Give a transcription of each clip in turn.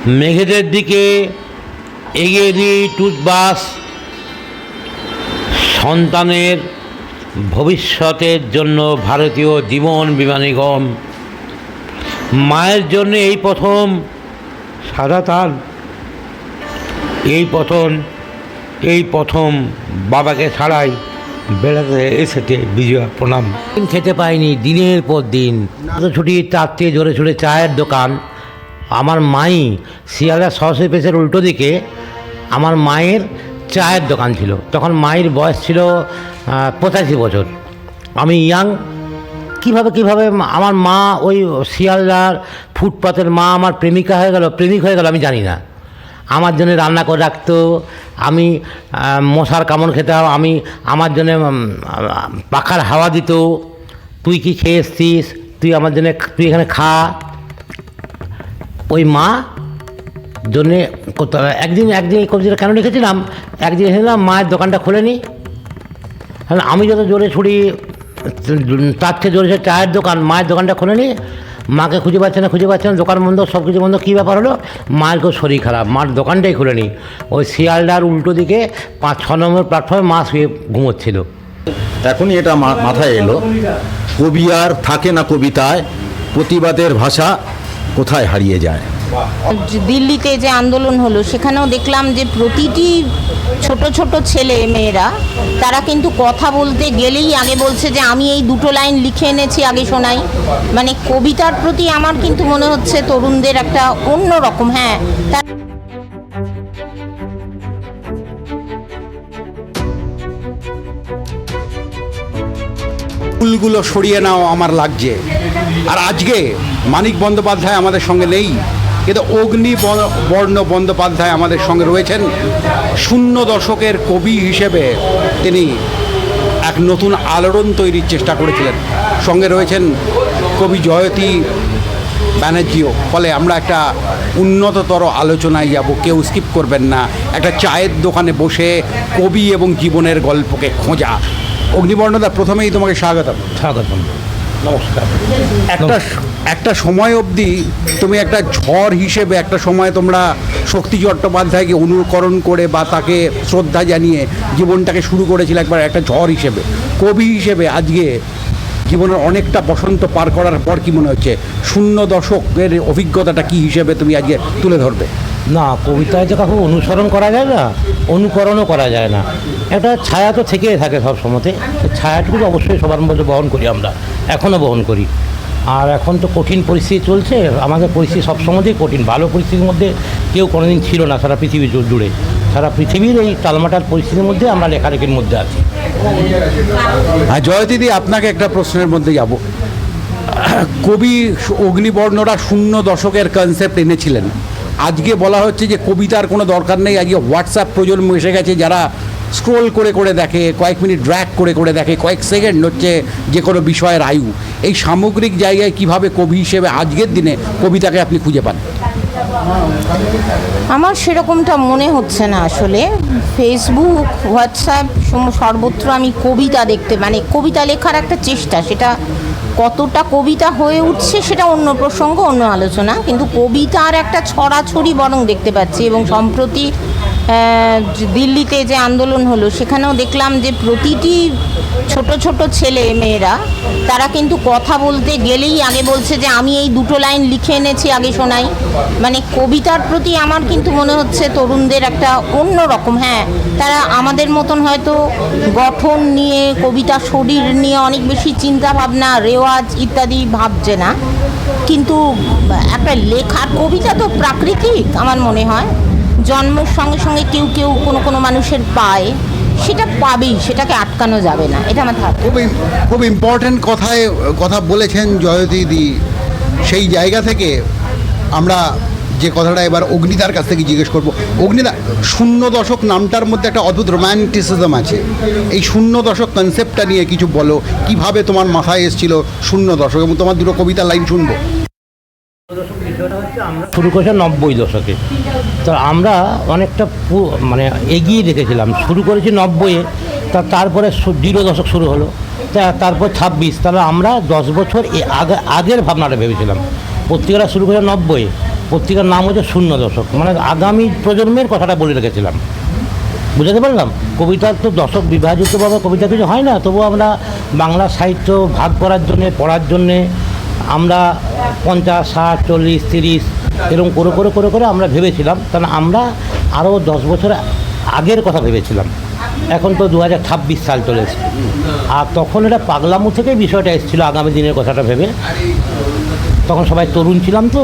মেঘেদের দিকে এগিয়ে দিই টুথব্রাশ, সন্তানের ভবিষ্যতের জন্য ভারতীয় জীবন বীমা নিগম। মায়ের জন্য এই প্রথম সাদা তাল, এই প্রথম বাবাকে ছাড়াই বেড়াতে এসেছে বিজয়া। প্রণাম। খেতে পাইনি দিনের পর দিন, ছুটির চারটে জোরে ছুটে চায়ের দোকান। আমার মাই শিয়ালদা সরস্বতী পেসের উল্টো দিকে আমার মায়ের চায়ের দোকান ছিল। তখন মায়ের বয়স ছিল 85 বছর, আমি ইয়াং। কিভাবে আমার মা ওই শিয়ালদার ফুটপাতের মা আমার প্রেমিক হয়ে গেল আমি জানি না। আমার জন্য রান্না করে রাখতো, আমি মশার কামড় খেতাম, আমার জন্য পাখার হাওয়া দিত। তুই কি খেয়ে এসছিস, তুই আমার জন্য, তুই এখানে খা। ওই মা জন্যে করতে হবে। একদিন এই কবজিটা কেন রেখেছিলাম, একদিন এসেছিলাম মায়ের দোকানটা খোলেনি। আমি যত জোরে ছুটি, তার চেয়ে জোরে চায়ের দোকান, মায়ের দোকানটা খোলেনি। মাকে খুঁজে পাচ্ছে না, দোকান বন্ধ, সব কিছু বন্ধ। কী ব্যাপার হলো, মায়ের খুব শরীর খারাপ, মার দোকানটাই খুলেনি। ওই শিয়ালদার উল্টো দিকে 5-6 নম্বর প্ল্যাটফর্মে মা শুয়ে ঘুমোচ্ছিল। এখনই এটা মাথায় এলো, কবি আর থাকে না কবিতায়, প্রতিবাদের ভাষা কোথায় হারিয়ে যায়। দিল্লিতে যে আন্দোলন হলো সেখানেও দেখলাম যে প্রতিটি ছোট ছোট ছেলে মেয়েরা তারা কিন্তু কথা বলতে গেলেই আগে বলছে যে আমি এই দুটো লাইন লিখে এনেছি, আগে শোনাই। মানে কবিতার প্রতি আমার কিন্তু মনে হচ্ছে তরুণদের একটা অন্য রকম, হ্যাঁ, ফুলগুলো সরিয়ে নাও আমার লাগছে। আর আজকে মানিক বন্দ্যোপাধ্যায় আমাদের সঙ্গে নেই, কিন্তু অগ্নিবর্ণ বন্দ্যোপাধ্যায় আমাদের সঙ্গে রয়েছেন। 00 দশকের কবি হিসেবে তিনি এক নতুন আলোড়ন তৈরির চেষ্টা করেছিলেন। সঙ্গে রয়েছেন কবি জয়তী ব্যানার্জিও। ফলে আমরা একটা উন্নততর আলোচনায় যাব, কেউ স্কিপ করবেন না। একটা চায়ের দোকানে বসে কবি এবং জীবনের গল্পকে খোঁজা। অগ্নিবর্ণদা, প্রথমেই তোমাকে স্বাগতম। নমস্কার। একটা সময় অবধি তুমি একটা ঝড় হিসেবে, একটা সময় তোমরা শক্তি চট্টোপাধ্যায়কে অনুকরণ করে বা তাকে শ্রদ্ধা জানিয়ে জীবনটাকে শুরু করেছিলে একবার একটা ঝড় হিসেবে। কবি হিসেবে আজকে জীবনের অনেকটা বসন্ত পার করার পর কি মনে হচ্ছে, 00 দশকের অভিজ্ঞতাটা কি হিসেবে তুমি আজকে তুলে ধরবে? না, কবিতায় যে কাউকে অনুসরণ করা যায় না, অনুকরণও করা যায় না। একটা ছায়া তো থেকেই থাকে সব সময়তে। ছায়াটুকু তো অবশ্যই সবার মধ্যে বহন করি, আমরা এখনও বহন করি। আর এখন তো কঠিন পরিস্থিতি চলছে, আমাদের পরিস্থিতি সবসময়তেই কঠিন। ভালো পরিস্থিতির মধ্যে কেউ কোনোদিন ছিল না সারা পৃথিবী জুড়ে। সারা পৃথিবীর এই টালমাটাল পরিস্থিতির মধ্যে আমরা লেখালেখির মধ্যে আছি। হ্যাঁ জয়দিদি, আপনাকে একটা প্রশ্নের মধ্যে যাব। কবি অগ্নিবর্ণরা 00 দশকের কনসেপ্ট এনেছিলেন। আজকে বলা হচ্ছে যে কবিতার কোনো দরকার নেই, আজকে হোয়াটসঅ্যাপ প্রজন্ম এসে গেছে, যারা স্ক্রোল করে দেখে, কয়েক মিনিট ড্র্যাগ করে দেখে, কয়েক সেকেন্ড হচ্ছে যে কোনো বিষয়ের আয়ু। এই সামগ্রিক জায়গায় কিভাবে কবি হিসেবে আজকের দিনে কবিতাকে আপনি খুঁজে পান? আমার সেরকমটা মনে হচ্ছে না আসলে। ফেসবুক, হোয়াটসঅ্যাপ সর্বত্র আমি কবিতা দেখতে, মানে কবিতা লেখার একটা চেষ্টা, সেটা কতটা কবিতা হয়ে উঠছে সেটা অন্য প্রসঙ্গ, অন্য আলোচনা। কিন্তু কবিতার একটা ছড়াছড়ি বরং দেখতে পাচ্ছি। এবং সম্প্রতি দিল্লিতে যে আন্দোলন হলো সেখানেও দেখলাম যে প্রতিটি ছোট ছোট ছেলে মেয়েরা তারা কিন্তু কথা বলতে গেলেই আগে বলছে যে আমি এই দুটো লাইন লিখে এনেছি, আগে শোনাই। মানে কবিতার প্রতি আমার কিন্তু মনে হচ্ছে তরুণদের একটা অন্য রকম, হ্যাঁ, তারা আমাদের মতন হয়তো গঠন নিয়ে, কবিতা শরীর নিয়ে অনেক বেশি চিন্তা ভাবনা, রেওয়াজ ইত্যাদি ভাবছে না। কিন্তু একটা লেখার কবিতা তো প্রাকৃতিক আমার মনে হয়। জন্মের সঙ্গে সঙ্গে কেউ কোনো মানুষের পায়, সেটা পাবেই, সেটাকে আটকানো যাবে না, এটা আমার ধারণা। খুব ইম্পর্ট্যান্ট কথা বলেছেন জয়তীদি। সেই জায়গা থেকে আমরা যে কথাটা এবার অগ্নিদার কাছ থেকে জিজ্ঞেস করবো। অগ্নিদা, 00 দশক নামটার মধ্যে একটা অদ্ভুত রোম্যান্টিসিজম আছে। এই 00 দশক কনসেপ্টটা নিয়ে কিছু বলো, কিভাবে তোমার মাথায় এসেছিল 00 দশক, এবং তোমার দুটো কবিতার লাইন শুনবো। শুরু করেছে 90 দশকে, তো আমরা অনেকটা এগিয়ে রেখেছিলাম। শুরু করেছি 90-এ, তারপরে 0 দশক শুরু হলো, তারপর 26। তাহলে আমরা 10 বছর আগের ভাবনাটা ভেবেছিলাম। পত্রিকাটা শুরু করেছে 90-এ, পত্রিকার নাম হচ্ছে শূন্য দশক, মানে আগামী প্রজন্মের কথাটা বলে রেখেছিলাম। বুঝাতে পারলাম? কবিতার তো দশক বিভাজিতভাবে কবিতা কিছু হয় না, তবু আমরা বাংলা সাহিত্য ভাগ করার জন্যে, পড়ার জন্যে আমরা 50, 60, 40, 30 এরকম করে করে করে করে আমরা ভেবেছিলাম, কারণ আমরা আরও 10 বছর আগের কথা ভেবেছিলাম। এখন তো 2026 সাল চলেছে, আর তখন এটা পাগলামো থেকেই বিষয়টা এসেছিলো, আগামী দিনের কথাটা ভেবে। তখন সবাই তরুণ ছিলাম, তো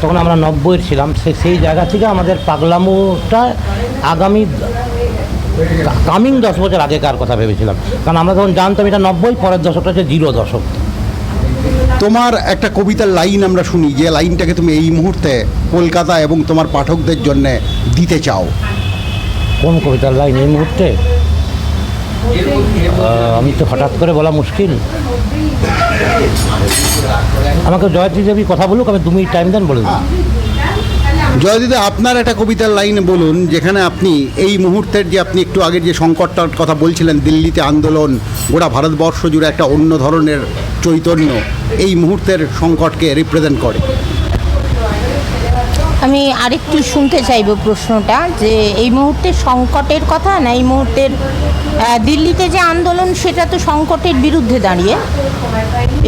তখন আমরা 90-এর ছিলাম, সেই জায়গা থেকে আমাদের পাগলামোটা আগামী কামিং 10 বছর আগেকার কথা ভেবেছিলাম, কারণ আমরা তখন জানতাম এটা 90, পরের দশকটা হচ্ছে 0 দশক। তোমার একটা কবিতার লাইন আমরা শুনি, যে লাইনটাকে তুমি এই মুহূর্তে কলকাতা এবং তোমার পাঠকদের জন্য দিতে চাও। কোন কবিতার লাইন এই মুহূর্তে? আমি তো হঠাৎ করে বলা মুশকিল। আমাকে জয়ত্রী দেবী কথা বলুক, আমি 2 মিনিট টাইম দেন, বলে দিন। জয়দিদা, আপনার একটা কবিতার লাইন বলুন, যেখানে আপনি এই মুহূর্তের যে আপনি একটু আগের যে সংকটটার কথা বলছিলেন, দিল্লিতে আন্দোলন, গোটা ভারতবর্ষ জুড়ে একটা অন্য ধরনের চৈতন্য এই মুহূর্তের সংকটকে রিপ্রেজেন্ট করে। আমি আরেকটু শুনতে চাইব প্রশ্নটা, যে এই মুহূর্তের সংকটের কথা না এই মুহূর্তের দিল্লিতে যে আন্দোলন, সেটা তো সংকটের বিরুদ্ধে দাঁড়িয়ে।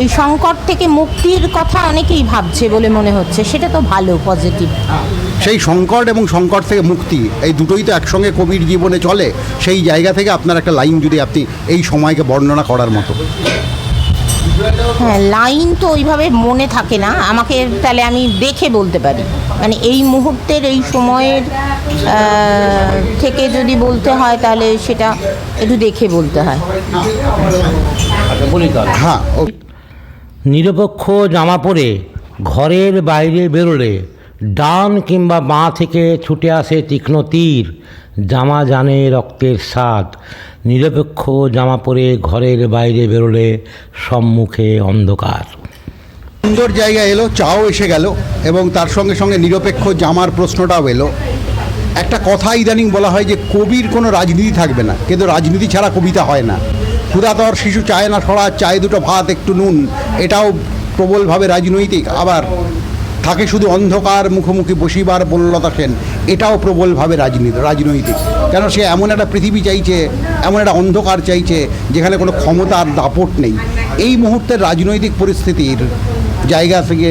এই সংকট থেকে মুক্তির কথা অনেকেই ভাবছে বলে মনে হচ্ছে, সেটা তো ভালো, পজিটিভ। সেই সংকট এবং সংকট থেকে মুক্তি, এই দুটোই তো একসঙ্গে কবির জীবনে চলে। সেই জায়গা থেকে আপনার একটা লাইন যদি আপনি এই সময়কে বর্ণনা করার মতো। হ্যাঁ, লাইন তো ওইভাবে মনে থাকে না আমাকে, তাহলে আমি দেখে বলতে পারি। মানে এই মুহূর্তের এই সময়ের থেকে যদি বলতে হয়, তাহলে সেটা একটু দেখে বলতে হয়। বলি তাহলে। হ্যাঁ, নিরপেক্ষ জামা পরে ঘরের বাইরে বেরোলে ডান কিংবা বাঁ থেকে ছুটে আসে তীক্ষ্ণ তীর, জামা জানে রক্তের স্বাদ। নিরপেক্ষ জামা পরে ঘরের বাইরে বেরোলে সম্মুখে অন্ধকার। সুন্দর জায়গা এলো, চাও এসে গেল, এবং তার সঙ্গে সঙ্গে নিরপেক্ষ জামার প্রশ্নটাও এলো। একটা কথা ইদানিং বলা হয় যে কবির কোনো রাজনীতি থাকবে না, কিন্তু রাজনীতি ছাড়া কবিতা হয় না। ক্ষুধাতর শিশু চায় না সরা, চায় দুটো ভাত একটু নুন, এটাও প্রবলভাবে রাজনৈতিক। আবার থাকে শুধু অন্ধকার মুখোমুখি বসিবার বনলতা সেন, এটাও প্রবলভাবে রাজনৈতিক। কেন সে এমন একটা পৃথিবী চাইছে, এমন একটা অন্ধকার চাইছে যেখানে কোনো ক্ষমতার দাপট নেই। এই মুহূর্তের রাজনৈতিক পরিস্থিতির জায়গা থেকে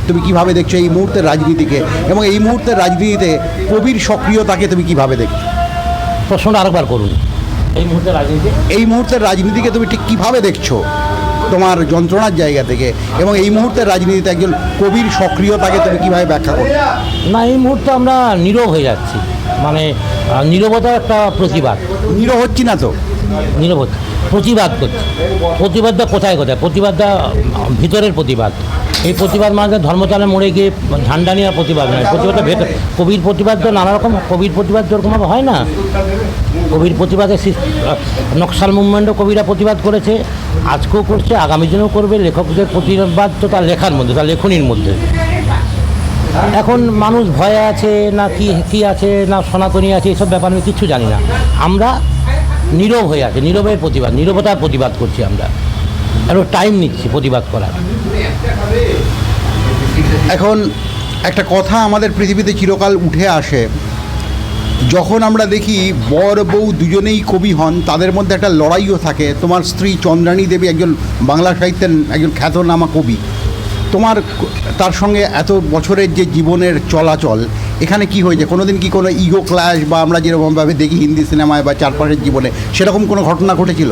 তুমি কিভাবে দেখছো এই মুহূর্তের রাজনীতিকে, এবং এই মুহূর্তের রাজনীতিতে কবির সক্রিয়তাকে তুমি কিভাবে দেখছো? প্রশ্নটা আরেকবার করুন। এই মুহূর্তে রাজনীতি, এই মুহূর্তের রাজনীতিকে তুমি ঠিক কীভাবে দেখছো তোমার যন্ত্রণার জায়গা থেকে, এবং এই মুহূর্তের রাজনীতিতে একজন কবির সক্রিয়তাকে তুমি কীভাবে ব্যাখ্যা করছো? না, এই মুহূর্তে আমরা নীরব হয়ে যাচ্ছি, মানে নীরবতা একটা প্রতিবাদ। নীরব হচ্ছি না তো, নীরবতা প্রতিবাদ করছি। প্রতিবাদটা কোথায় কোথায়? প্রতিবাদটা ভিতরের প্রতিবাদ। এই প্রতিবাদ মানে ধর্মতলায় মোড়ে গিয়ে ঝান্ডা নেওয়ার প্রতিবাদ নয়। প্রতিবাদটা ভেতর। কবির প্রতিবাদ তো নানা রকম, কবির প্রতিবাদ যেরকমভাবে হয় না, কবির প্রতিবাদে নকশাল মুভমেন্টও কবিরা প্রতিবাদ করেছে, আজকেও করছে, আগামী দিনেও করবে। লেখকদের প্রতিবাদ তো তার লেখার মধ্যে, তার লেখনীর মধ্যে। এখন মানুষ ভয়ে আছে না কি আছে না সনাতনী আছে, এইসব ব্যাপার আমি কিচ্ছু জানি না। আমরা নীরব হয়ে আছে, নীরবের প্রতিবাদ, নীরবতার প্রতিবাদ করছি। আমরা আরও টাইম নিচ্ছি প্রতিবাদ করার। এখন একটা কথা আমাদের পৃথিবীতে চিরকাল উঠে আসে, যখন আমরা দেখি বর বউ দুজনেই কবি হন, তাদের মধ্যে একটা লড়াইও থাকে। তোমার স্ত্রী চন্দ্রানী দেবী একজন বাংলা সাহিত্যের একজন খ্যাতনামা কবি, তোমার তার সঙ্গে এত বছরের যে জীবনের চলাচল, এখানে কি হয়েছে? কোনোদিন কি কোনো ইগো ক্ল্যাশ বা আমরা যেরকমভাবে দেখি হিন্দি সিনেমায় বা চারপাশের জীবনে, সেরকম কোনো ঘটনা ঘটেছিল?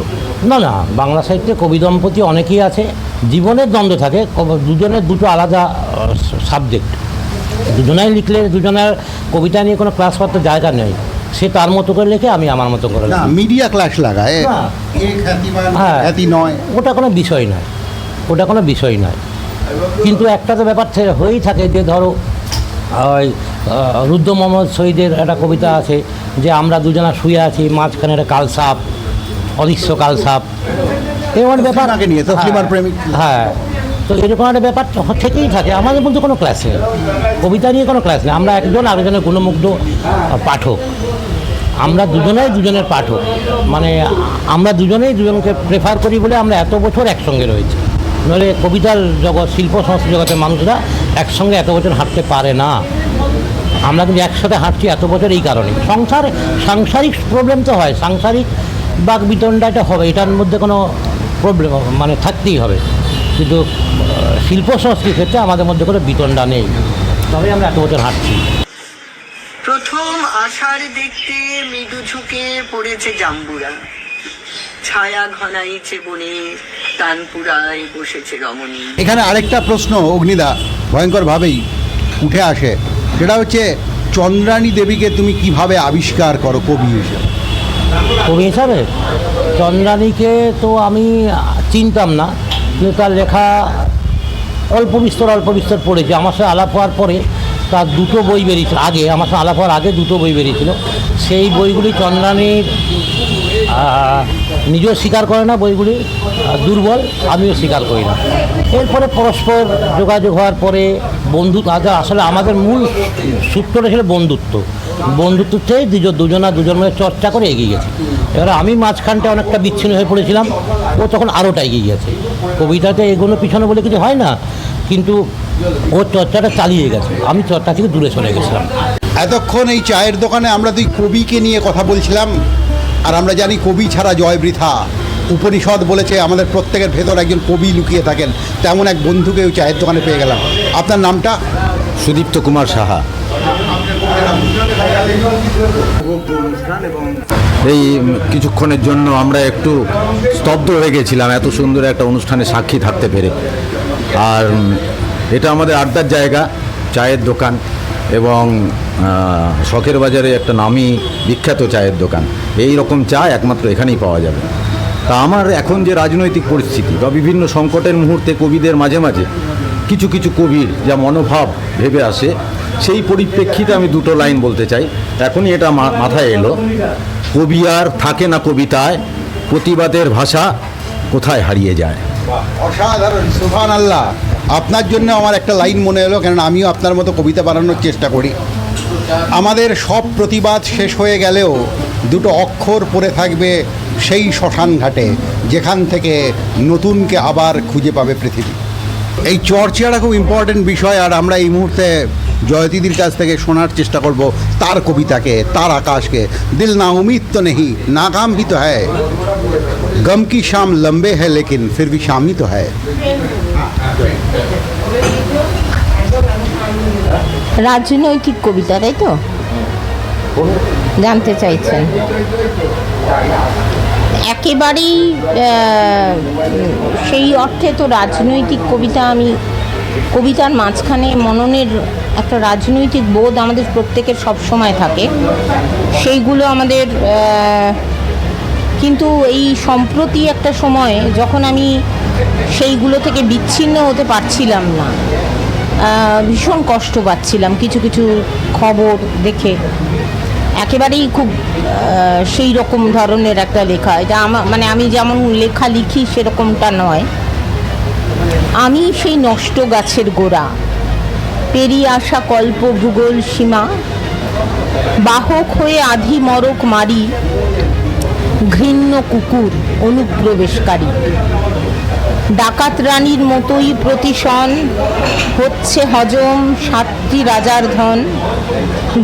না না, বাংলা সাহিত্যে কবি দম্পতি অনেকেই আছে, জীবনের দ্বন্দ্ব থাকে, দুজনের দুটো আলাদা সাবজেক্ট। দুজনাই লিখলে দুজনের কবিতা নিয়ে কোনো ক্লাস করতে জায়গা নেই। সে তার মতো করে লেখে, আমি আমার মতো করে না, মিডিয়া ক্লাশ লাগায়, হ্যাঁ, খ্যাতি নয়, ওটা কোনো বিষয় নয়, ওটা কোনো বিষয় নয়। কিন্তু একটা তো ব্যাপার হয়েই থাকে যে ধরো ওই রুদ্র মোহাম্মদ শহীদের একটা কবিতা আছে যে আমরা দুজনা শুয়ে আছি, মাঝখানে একটা কালসাপ, অদৃশ্য কালসাপ, এমন ব্যাপার নিয়ে তসলিমার প্রেমিক। হ্যাঁ, তো এরকম একটা ব্যাপার থেকেই থাকে। আমাদের মধ্যে কোনো ক্লাস নেই, কবিতা নিয়ে কোনো ক্লাস নেই। আমরা একজন আরেকজনের গুণমুগ্ধ পাঠক, আমরা দুজনেই দুজনের পাঠক, মানে আমরা দুজনেই দুজনকে প্রেফার করি বলে আমরা এত বছর একসঙ্গে রয়েছি। নইলে কবিতার জগৎ, শিল্প সংস্কৃতি জগতের মানুষরা একসঙ্গে এত বছর হাঁটতে পারে না। আমরা কিন্তু একসাথে হাঁটছি এত বছর এই কারণে। সাংসারিক প্রবলেম তো হয়, সাংসারিক বাক বিতণ্ডা এটা হবে, এটার মধ্যে কোনো প্রবলেম মানে থাকতেই হবে, কিন্তু শিল্প সংস্কৃতির ক্ষেত্রে আমাদের মধ্যে কোনো বিতণ্ডা নেই, তবে আমরা এত বছর হাঁটছি। প্রথম আষাঢ় দেখতে মৃদু ঝুঁকে পড়েছে জাম্বুরা, ছায়া ঘনাইছে বনে, তানপুরায় বসেছে রমণী। এখানে আরেকটা প্রশ্ন অগ্নিদা ভয়ঙ্করভাবেই উঠে আসে, সেটা হচ্ছে চন্দ্রানী দেবীকে তুমি কিভাবে আবিষ্কার করো কবি হিসেবে? কবি হিসাবে চন্দ্রানীকে তো আমি চিনতাম না, কিন্তু তার লেখা অল্প বিস্তর পড়েছি। আমার সাথে আলাপ হওয়ার পরে তার দুটো বই বেরিয়েছিল, আমার সাথে আলাপ হওয়ার আগে দুটো বই বেরিয়েছিল। সেই বইগুলি চন্দ্রানীর নিজেও স্বীকার করে না, বইগুলি দুর্বল, আমিও স্বীকার করি না। এরপরে পরস্পর যোগাযোগ হওয়ার পরে বন্ধুত্ব, আসলে আমাদের মূল সূত্রটা ছিল বন্ধুত্বতেই দুজন মিলে চর্চা করে এগিয়ে গেছে। এবার আমি মাঝখানটা অনেকটা বিচ্ছিন্ন হয়ে পড়েছিলাম, ও তখন আরোটা এগিয়ে গেছে। কবিতাতে এগোনো পিছনে বলে কিছু হয় না, কিন্তু ও চর্চাটা চালিয়ে গেছে, আমি চর্চা থেকে দূরে চলে গেছিলাম। এতক্ষণ এই চায়ের দোকানে আমরা দুই কবিকে নিয়ে কথা বলছিলাম, আর আমরা জানি কবি ছাড়া জয় বৃথা। উপনিষদ বলেছে আমাদের প্রত্যেকের ভেতর একজন কবি লুকিয়ে থাকেন, তেমন এক বন্ধুকে ওই চায়ের দোকানে পেয়ে গেলাম। আপনার নামটা? সুদীপ্ত কুমার সাহা। এই কিছুক্ষণের জন্য আমরা একটু স্তব্ধ হয়ে গেছিলাম এত সুন্দর একটা অনুষ্ঠানে সাক্ষী থাকতে পেরে। আর এটা আমাদের আড্ডার জায়গা, চায়ের দোকান, এবং শখের বাজারে একটা নামী বিখ্যাত চায়ের দোকান। এই রকম চা একমাত্র এখানেই পাওয়া যাবে। তা আমার এখন যে রাজনৈতিক পরিস্থিতি বা বিভিন্ন সংকটের মুহূর্তে কবিদের মাঝে মাঝে কিছু কিছু কবির যা মনোভাব ভেবে আসে, সেই পরিপ্রেক্ষিতে আমি দুটো লাইন বলতে চাই। এখনই এটা মাথায় এলো, কবি আর থাকে না কবিতায়, প্রতিবাদের ভাষা কোথায় হারিয়ে যায়। অসাধারণ, সুবহানাল্লাহ। আপনার জন্য আমার একটা লাইন মনে এলো, কেননা আমিও আপনার মতো কবিতা বানানোর চেষ্টা করি। আমাদের সব প্রতিবাদ শেষ হয়ে গেলেও দুটো অক্ষর পড়ে থাকবে সেই শ্মশান ঘাটে, যেখান থেকে নতুনকে আবার খুঁজে পাবে পৃথিবী। এই চর্চাটা খুব ইম্পর্টেন্ট বিষয়, আর আমরা এই মুহূর্তে জয়তিদির কাছ থেকে শোনার চেষ্টা করব তার কবিতাকে, তার আকাশকে। দিল না উম্मीद तो नहीं, नाकाम भी तो है, गम की शाम लंबे है लेकिन फिर भी शाम ही तो है। রাজনৈতিক কবিতা, তাই তো জানতে চাইছেন? একেবারেই সেই অর্থে তো রাজনৈতিক কবিতা, আমি কবিতার মাঝখানে মননের একটা রাজনৈতিক বোধ আমাদের প্রত্যেকের সব সময় থাকে, সেইগুলো আমাদের কিন্তু এই সম্প্রতি একটা সময়ে যখন আমি সেইগুলো থেকে বিচ্ছিন্ন হতে পারছিলাম না, ভীষণ কষ্ট পাচ্ছিলাম কিছু কিছু খবর দেখে। একেবারেই খুব সেই রকম ধরনের একটা লেখা, এটা মানে আমি যেমন লেখা লিখি সেরকমটা নয়। আমি সেই নষ্ট গাছের গোড়া, পেরিয়ে আসা কল্প ভূগোল সীমা, বাহক হয়ে আধি মরক মারি, ঘৃণ্য কুকুর অনুপ্রবেশকারী। ডাকাত রানীর মতোই প্রতিশন হচ্ছে হজম 7টি রাজার ধন,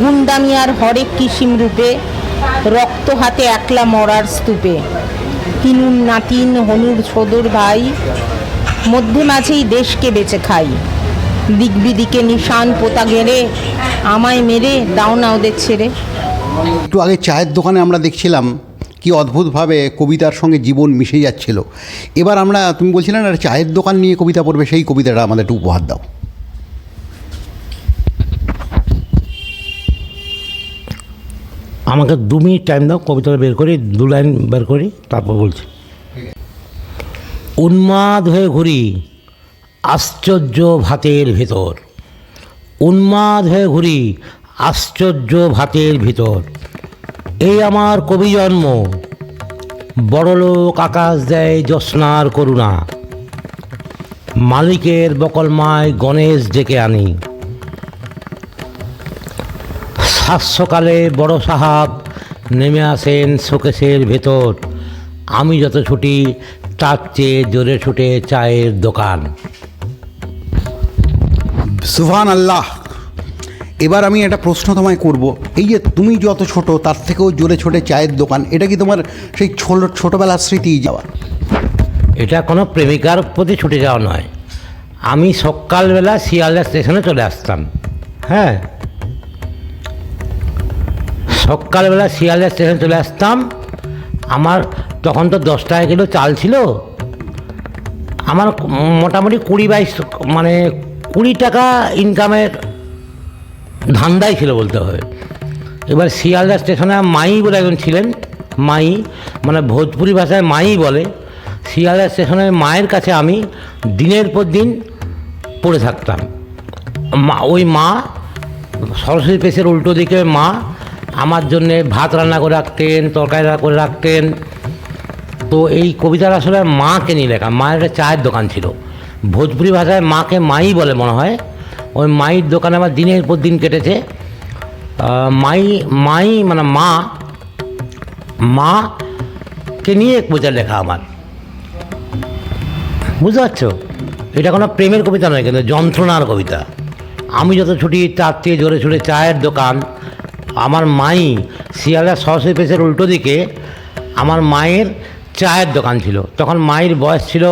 গুন্ডামিয়ার হরেক কিসিম রূপে, রক্ত হাতে একলা মরার স্তূপে। কিনুন নাতিন হনুর সদর ভাই, মধ্যে মাঝেই দেশকে বেঁচে খাই। দিক বিদিকে নিশান পোতা গেড়ে, আমায় মেরে দাও না ওদের ছেড়ে। একটু আগে চায়ের দোকানে আমরা দেখছিলাম কি অদ্ভুতভাবে কবিতার সঙ্গে জীবন মিশে যাচ্ছিল। এবার আমরা, তুমি বলছিলে না চায়ের দোকান নিয়ে কবিতা পড়বে, সেই কবিতাটা আমাদের একটু উপহার দাও। আমাকে 2 মিনিট টাইম দাও, কবিতাটা বের করি, 2 লাইন বের করি, তারপর বলছি। উন্মাদ হয়ে ঘুরি আশ্চর্য ভাতের ভেতর, উন্মাদ হয়ে ঘুরি আশ্চর্য ভাতের ভিতর। এই আমার কবি জন্ম, বড়লোক আকাশ দেয় জ্যোৎস্নার করুণা, মালিকের বকলমায় গণেশ ডেকে আনি। শাস্যকালে বড় সাহাব নেমে আসেন শোকেসের ভেতর, আমি যত ছুটি তার চেয়ে জোরে ছুটে চায়ের দোকান। সুবহান আল্লাহ। এবার আমি একটা প্রশ্ন তোমায় করব, এই যে তুমি যত ছোট তার থেকেও জোরে ছোটে চায়ের দোকান, এটা কি তোমার সেই ছোটোবেলার স্মৃতি যাওয়া? এটা কোনো প্রেমিকার প্রতি ছুটে যাওয়া নয়। আমি সকালবেলা শিয়ালদা স্টেশনে চলে আসতাম। হ্যাঁ, সকালবেলা শিয়ালদা স্টেশনে চলে আসতাম। আমার তখন তো 10 টাকা কিলো চাল ছিল। আমার মোটামুটি 20 টাকা ইনকামের ধান্দাই ছিল বলতে হবে। এবার শিয়ালদা স্টেশনে মাই বলে একজন ছিলেন, মাই মানে ভোজপুরি ভাষায় মাই বলে। শিয়ালদা স্টেশনের মায়ের কাছে আমি দিনের পর দিন পড়ে থাকতাম। ওই মা সরস্বতী প্রেসের উল্টো দিকে মা আমার জন্যে ভাত রান্না করে রাখতেন, তরকারি রান্না করে রাখতেন। তো এই কবিতার আসলে মাকে নিয়ে লেখা। মায়ের একটা চায়ের দোকান ছিল, ভোজপুরি ভাষায় মাকে মাই বলে মনে হয়। ওই মাইর দোকানে আমার দিনের পর দিন কেটেছে। মাই মানে মাকে নিয়ে এক কবিতা লেখা আমার, বুঝতে পারছো? এটা কোনো প্রেমের কবিতা নয়, কিন্তু যন্ত্রণার কবিতা। আমি যত ছুটি তার থেকে জোরে ছুটে চায়ের দোকান। আমার মাই শিয়ালদা সরস্বতী প্রেসের উল্টো দিকে আমার মায়ের চায়ের দোকান ছিল। তখন মায়ের বয়স ছিল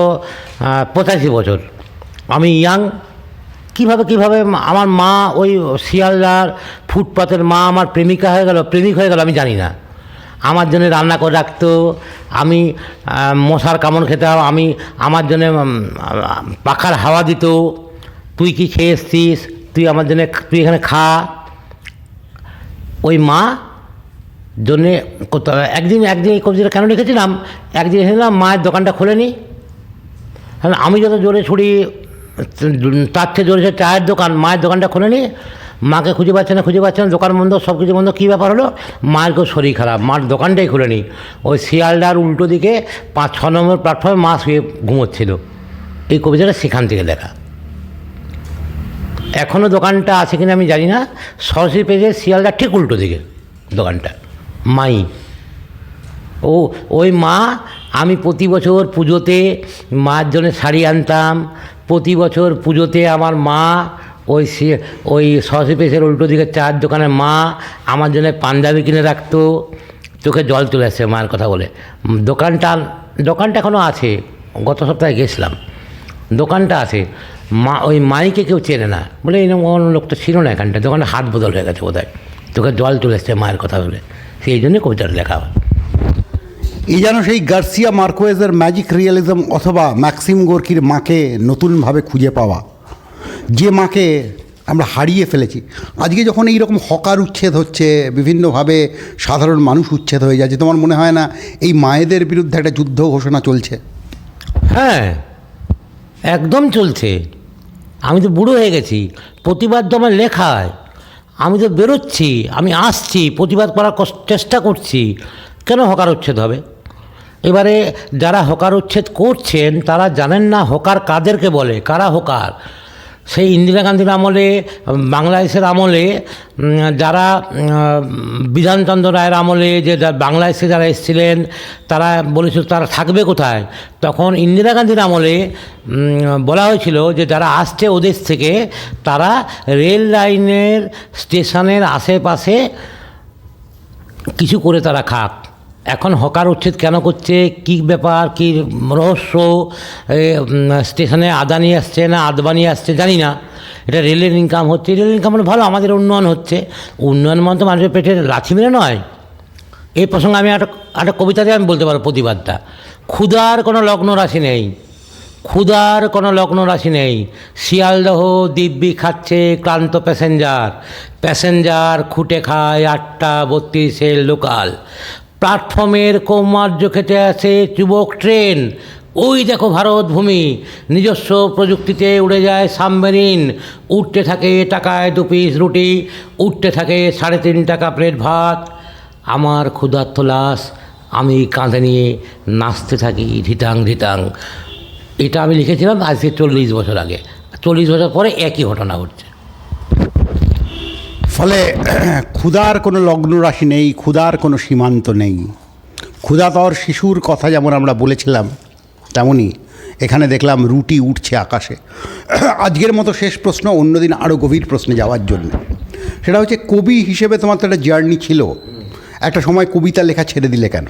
85 বছর। আমি ইয়াং। কিভাবে আমার মা ওই শিয়ালদার ফুটপাতের মা আমার প্রেমিক হয়ে গেল আমি জানি না। আমার জন্য রান্না করে রাখতো, আমি মশার কামড় খেতাম, আমার জন্য পাখার হাওয়া দিত। তুই কি খেয়ে এসছিস, তুই আমার জন্য তুই এখানে খা। ওই মা জন্যে একদিন এই কবিতাটা কেন লিখেছিলাম, একদিন এসেছিলাম মায়ের দোকানটা খোলেনি। আমি যত জোরে ছুটি তার থেকে জোরে চায়ের দোকান, মায়ের দোকানটা খোলেনি। মাকে খুঁজে পাচ্ছে না, দোকান বন্ধ, সব কিছু বন্ধ। কী ব্যাপার হলো? মায়ের খুব শরীর খারাপ, মার দোকানটাই খুলেনি। ওই শিয়ালদার উল্টো দিকে 5-6 নম্বর প্ল্যাটফর্মে মা শুয়ে ঘুমোচ্ছিল। এই কবিতাটা সেখান থেকে লেখা। এখনও দোকানটা আছে কিনা আমি জানি না। সরস্বতী পেজে শিয়ালদার ঠিক উল্টো দিকে দোকানটা মাই। ওই মা, আমি প্রতি বছর পুজোতে মার জন্য শাড়ি আনতাম। প্রতি বছর পুজোতে আমার মা ওই সরস্বতী পেজের উল্টো দিকে চায়ের দোকানে মা আমার জন্য পাঞ্জাবি কিনে রাখতো। চোখে জল চলে আসছে মায়ের কথা বলে। দোকানটা এখনও আছে, গত সপ্তাহে গেছিলাম, দোকানটা আছে। ওই মাইকে কেউ চেনে না বলে এই লোকটা ছিল না এখানটা, দোকানটা হাত বদল হয়ে গেছে বোধহয়। চোখে জল চলে এসছে মায়ের কথা বলে, সেই জন্যই কবিতাটা লেখা হয়। এই যেন সেই গার্সিয়া মার্কোয়েজের ম্যাজিক রিয়েলিজম অথবা ম্যাক্সিম গোর্কির মাকে নতুনভাবে খুঁজে পাওয়া, যে মাকে আমরা হারিয়ে ফেলেছি। আজকে যখন এইরকম হকার উচ্ছেদ হচ্ছে, বিভিন্নভাবে সাধারণ মানুষ উচ্ছেদ হয়ে যাচ্ছে, তোমার মনে হয় না এই মায়েদের বিরুদ্ধে একটা যুদ্ধ ঘোষণা চলছে? হ্যাঁ, একদম চলছে। আমি তো বুড়ো হয়ে গেছি, প্রতিবাদ তো আমার লেখায়। আমি তো বেরোচ্ছি, আমি আসছি, প্রতিবাদ করার চেষ্টা করছি। কেন হকার উচ্ছেদ হবে? এবারে যারা হকার উচ্ছেদ করছেন তারা জানেন না হকার কাদেরকে বলে, কারা হকার। সেই ইন্দিরা গান্ধীর আমলে, বাংলাদেশের আমলে, যারা বিধানচন্দ্র রায়ের আমলে যে বাংলাদেশে যারা এসেছিলেন তারা বলেছিল তারা থাকবে কোথায়। তখন ইন্দিরা গান্ধীর আমলে বলা হয়েছিল যে যারা আসছে ওদেশ থেকে তারা রেল লাইনের স্টেশনের আশেপাশে কিছু করে তারা খাক। এখন হকার উচ্ছেদ কেন করছে, কী ব্যাপার, কী রহস্য? স্টেশনে আদানি আসছে না আদবানি আসছে জানি না, এটা রেলের ইনকাম হচ্ছে। রেলের ইনকাম হলে ভালো, আমাদের উন্নয়ন হচ্ছে। উন্নয়ন মানে তো মানুষের পেটে লাথি মেরে নয়। এই প্রসঙ্গে আমি একটা কবিতাতে আমি বলতে পারবো প্রতিবাদটা। ক্ষুধার কোনো লগ্ন রাশি নেই, ক্ষুধার কোনো লগ্ন রাশি নেই। শিয়ালদহ দিব্যি খাচ্ছে ক্লান্ত প্যাসেঞ্জার খুঁটে খায় 8:32 লোকাল। প্ল্যাটফর্মের কৌমার্য খেতে আসে যুবক ট্রেন। ওই দেখো ভারত ভূমি, নিজস্ব প্রযুক্তিতে উড়ে যায় সাবমেরিন। উঠতে থাকে টাকায় 2 পিস রুটি, উঠতে থাকে 3.5 টাকা প্লেট ভাত। আমার ক্ষুধার্ত লাশ আমি কাঁধে নিয়ে নাচতে থাকি ধিতাং। এটা আমি লিখেছিলাম আজকে 40 বছর আগে। 40 বছর পরে একই ঘটনা ঘটছে। ফলে ক্ষুধার কোনো লগ্ন রাশি নেই, ক্ষুধার কোনো সীমান্ত নেই। ক্ষুধাতর শিশুর কথা যেমন আমরা বলেছিলাম, তেমনই এখানে দেখলাম রুটি উঠছে আকাশে। আজকের মতো শেষ প্রশ্ন, অন্যদিন আরও গভীর প্রশ্নে যাওয়ার জন্য, সেটা হচ্ছে কবি হিসেবে তোমার তো একটা জার্নি ছিল, একটা সময় কবিতা লেখা ছেড়ে দিলে কেন?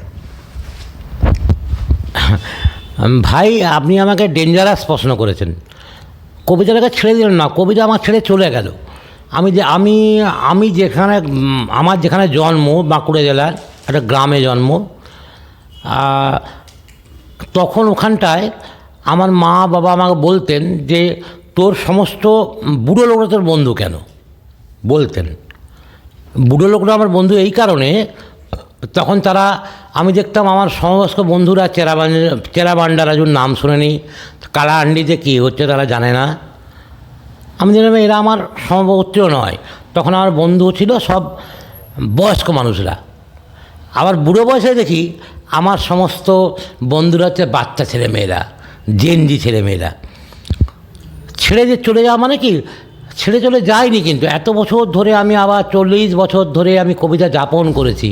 ভাই, আপনি আমাকে ডেঞ্জারাস প্রশ্ন করেছেন। কবিতা লেখা ছেড়ে দিলাম না, কবিতা আমার ছেড়ে চলে গেল। আমি যেখানে আমার যেখানে জন্ম, বাঁকুড়া জেলার একটা গ্রামে জন্ম, তখন ওখানটায় আমার মা বাবা আমাকে বলতেন যে তোর সমস্ত বুড়ো লোকরা তোর বন্ধু কেন, বলতেন। বুড়ো লোকরা আমার বন্ধু এই কারণে, তখন তারা, আমি দেখতাম আমার সমবয়স্ক বন্ধুরা চেরা বান্ডারাজুর নাম শুনেনি, কালাহান্ডিতে কী হচ্ছে তারা জানে না। আমি জানলাম এরা আমার সমগোত্রীয় নয়। তখন আমার বন্ধু ছিল সব বয়স্ক মানুষরা। আবার বুড়ো বয়সে দেখি আমার সমস্ত বন্ধুরা হচ্ছে বাচ্চা ছেলেমেয়েরা, জেনজি ছেলেমেয়েরা। ছেড়ে যে চলে যাওয়া মানে কি, ছেড়ে চলে যায়নি, কিন্তু এত বছর ধরে আমি আবার 40 বছর ধরে আমি কবিতা যাপন করেছি।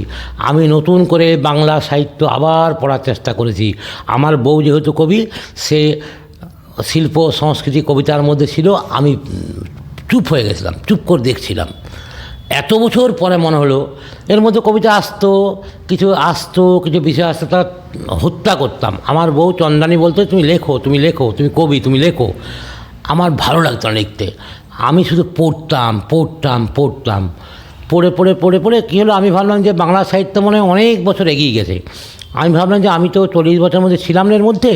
আমি নতুন করে বাংলা সাহিত্য আবার পড়ার চেষ্টা করেছি। আমার বউ যেহেতু কবি, সে শিল্প সংস্কৃতি কবিতার মধ্যে ছিল, আমি চুপ হয়ে গেছিলাম, চুপ করে দেখছিলাম। এত বছর পরে মনে হলো এর মধ্যে কবিতা আসতো, কিছু বিষয় আসতো, তা হত্যা করতাম। আমার বউ চন্দ্রানী বলতো তুমি লেখো, তুমি লেখো, তুমি কবি, তুমি লেখো। আমার ভালো লাগতো না লিখতে। আমি শুধু পড়তাম। পড়ে কী হলো, আমি ভাবলাম যে বাংলা সাহিত্য মনে হয় অনেক বছর এগিয়ে গেছে। আমি ভাবলাম যে আমি তো 40 বছরের মধ্যে ছিলাম না এর মধ্যে,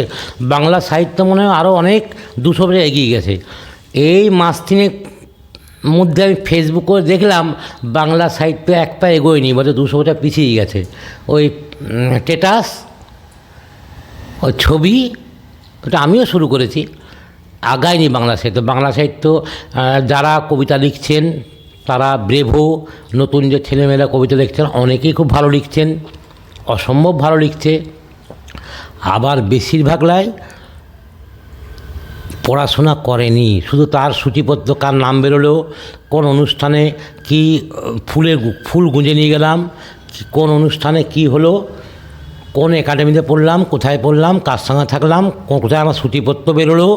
বাংলা সাহিত্য মনে হয় আরও অনেক 200 বছর এগিয়ে গেছে। এই মাস তিনেক মধ্যে আমি ফেসবুক করে দেখলাম বাংলা সাহিত্য এক পা এগোয়নি, বছর 200 বছর পিছিয়ে গেছে। ওই স্ট্যাটাস, ওই ছবি, ওটা আমিও শুরু করেছি, আগায়নি বাংলা সাহিত্য। বাংলা সাহিত্য যারা কবিতা লিখছেন তারা ব্রেভো, নতুন যে ছেলেমেয়েরা কবিতা লিখছেন অনেকেই খুব ভালো লিখছেন, অসম্ভব ভালো লিখছে। আবার বেশিরভাগলাই পড়াশোনা করেনি, শুধু তার সূচিপত্র কার নাম বেরোলো, কোন অনুষ্ঠানে কি ফুল গুঁজে নিয়ে গেলাম, কোন অনুষ্ঠানে কি হলো, কোন একাডেমিতে পড়লাম, কোথায় পড়লাম, কার সঙ্গে থাকলাম, কোথায় আমার সূচিপত্র বেরোলো।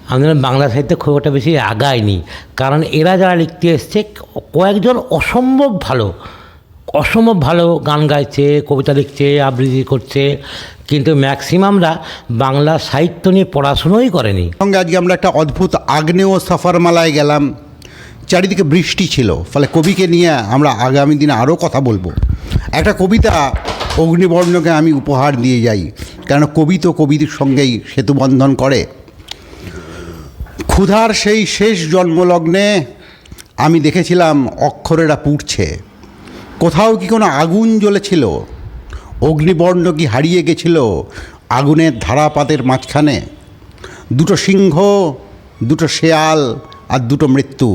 আমাদের বাংলা সাহিত্যে খুব একটা বেশি আগায়নি, কারণ এরা যারা লিখতে এসছে কয়েকজন অসম্ভব ভালো গান গাইছে, কবিতা লিখছে, আবৃত্তি করছে, কিন্তু ম্যাক্সিমামরা বাংলা সাহিত্য নিয়ে পড়াশুনোই করেনি। সঙ্গে আজকে আমরা একটা অদ্ভুত আগ্নেয় সফরমালায় গেলাম, চারিদিকে বৃষ্টি ছিল, ফলে কবিকে নিয়ে আমরা আগামী দিনে আরও কথা বলবো। একটা কবিতা অগ্নিবর্ণকে আমি উপহার দিয়ে যাই, কেন কবি তো কবির সঙ্গেই সেতুবন্ধন করে। ক্ষুধার সেই শেষ জন্মলগ্নে আমি দেখেছিলাম অক্ষরেরা পুড়ছে, কোথাও কি কোনো আগুন জ্বলেছিল, অগ্নিবর্ণ কি হারিয়ে গেছিল আগুনের ধারাপাতের মাঝখানে। দুটো সিংহ, দুটো শেয়াল আর দুটো মৃত্যু,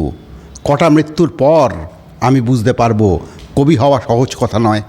কটা মৃত্যুর পর আমি বুঝতে পারবো কবি হওয়া সহজ কথা নয়।